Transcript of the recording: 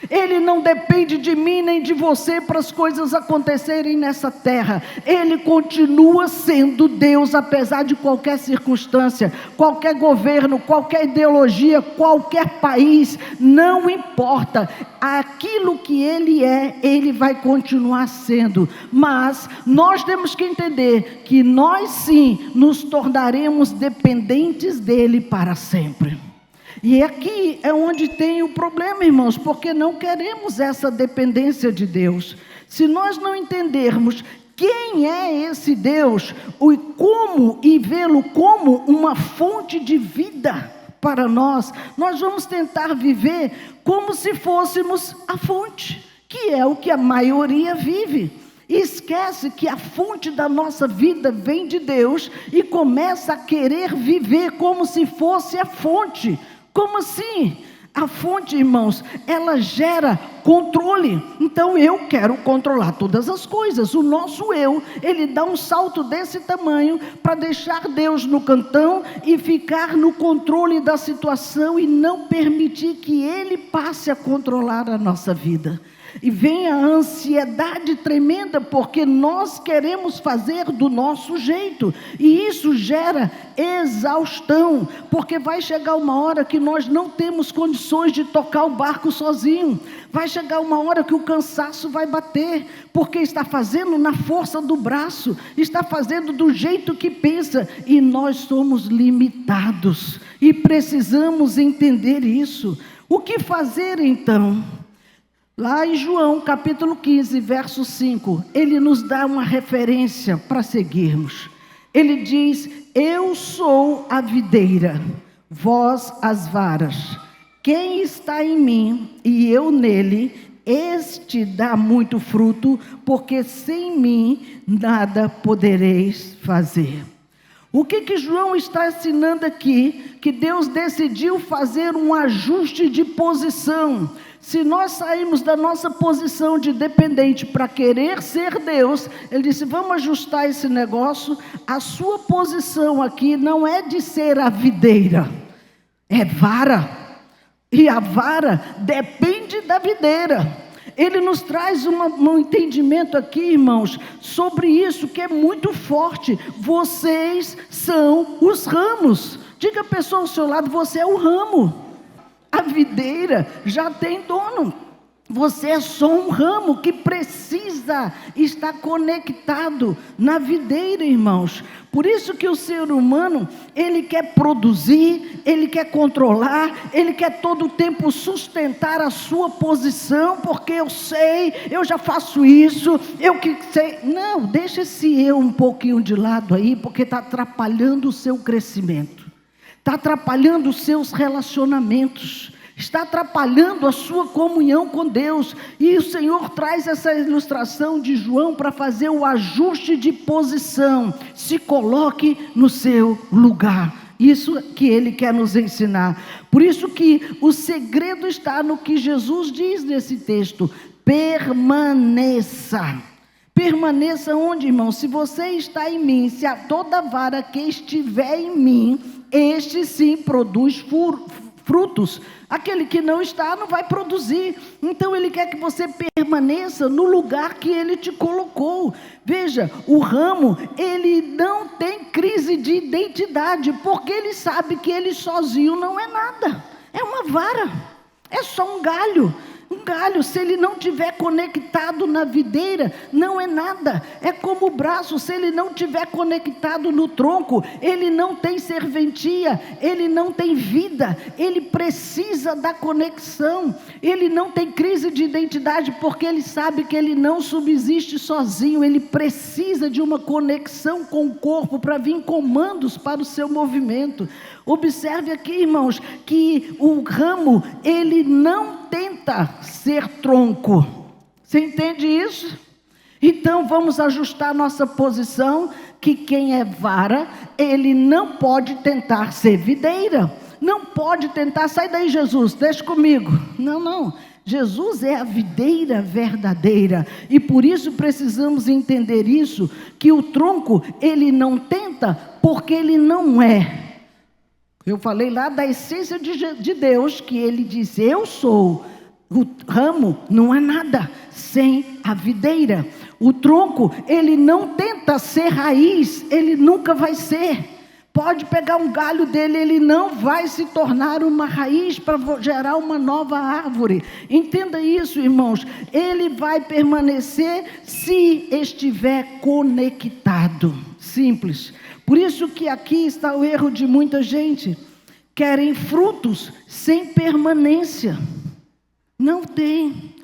Ele não depende de mim nem de você para as coisas acontecerem nessa terra. Ele continua sendo Deus, apesar de qualquer circunstância, qualquer governo, qualquer ideologia, qualquer país, não importa. Aquilo que Ele é, Ele vai continuar sendo. Mas nós temos que entender que nós sim nos tornaremos dependentes dEle para sempre. E aqui é onde tem o problema, irmãos, porque não queremos essa dependência de Deus. Se nós não entendermos quem é esse Deus, e vê-lo como uma fonte de vida para nós, nós vamos tentar viver como se fôssemos a fonte, que é o que a maioria vive. E esquece que a fonte da nossa vida vem de Deus e começa a querer viver como se fosse a fonte. Como assim? A fonte, irmãos, ela gera controle. Então eu quero controlar todas as coisas. O nosso eu, ele dá um salto desse tamanho para deixar Deus no cantão e ficar no controle da situação e não permitir que Ele passe a controlar a nossa vida. E vem a ansiedade tremenda, porque nós queremos fazer do nosso jeito, e isso gera exaustão, porque vai chegar uma hora que nós não temos condições de tocar o barco sozinho, vai chegar uma hora que o cansaço vai bater, porque está fazendo na força do braço, está fazendo do jeito que pensa, e nós somos limitados, e precisamos entender isso. O que fazer então? Lá em João capítulo 15, verso 5, ele nos dá uma referência para seguirmos. Ele diz: eu sou a videira, vós as varas. Quem está em mim e eu nele, este dá muito fruto, porque sem mim nada podereis fazer. O que João está ensinando aqui? Que Deus decidiu fazer um ajuste de posição. Se nós sairmos da nossa posição de dependente para querer ser Deus, Ele disse: vamos ajustar esse negócio. A sua posição aqui não é de ser a videira, é vara. E a vara depende da videira. Ele nos traz um entendimento aqui, irmãos, sobre isso que é muito forte. Vocês são os ramos. Diga a pessoa ao seu lado: você é o ramo. A videira já tem dono. Você é só um ramo que precisa estar conectado na videira, irmãos. Por isso que o ser humano, ele quer produzir, ele quer controlar, ele quer todo o tempo sustentar a sua posição, porque eu sei, eu já faço isso, eu que sei. Não, deixa esse eu um pouquinho de lado aí, porque está atrapalhando o seu crescimento. Está atrapalhando os seus relacionamentos, está atrapalhando a sua comunhão com Deus. E o Senhor traz essa ilustração de João para fazer o ajuste de posição. Se coloque no seu lugar. Isso que Ele quer nos ensinar. Por isso que o segredo está no que Jesus diz nesse texto: permaneça. Permaneça onde, irmão? Se você está em mim, se a toda vara que estiver em mim, este sim produz frutos. Aquele que não está, não vai produzir. Então Ele quer que você permaneça no lugar que Ele te colocou. Veja, o ramo, ele não tem crise de identidade, porque ele sabe que ele sozinho não é nada. É uma vara, é só um galho. Um galho, se ele não estiver conectado na videira, não é nada. É como o braço, se ele não estiver conectado no tronco, ele não tem serventia, ele não tem vida, ele precisa da conexão. Ele não tem crise de identidade, porque ele sabe que ele não subsiste sozinho, ele precisa de uma conexão com o corpo para vir comandos para o seu movimento. Observe aqui, irmãos, que o ramo, ele não tenta ser tronco. Você entende isso? Então vamos ajustar nossa posição, que quem é vara, ele não pode tentar ser videira. Não pode tentar, sai daí Jesus, deixa comigo. Não. Jesus é a videira verdadeira, e por isso precisamos entender isso, que o tronco, ele não tenta, porque ele não é. Eu falei lá da essência de Deus, que Ele disse: eu sou O ramo não é nada sem a videira. O tronco, ele não tenta ser raiz, ele nunca vai ser. Pode pegar um galho dele, ele não vai se tornar uma raiz para gerar uma nova árvore. Entenda isso, irmãos. Ele vai permanecer se estiver conectado. Simples. Por isso que aqui está o erro de muita gente. Querem frutos sem permanência. Não tem.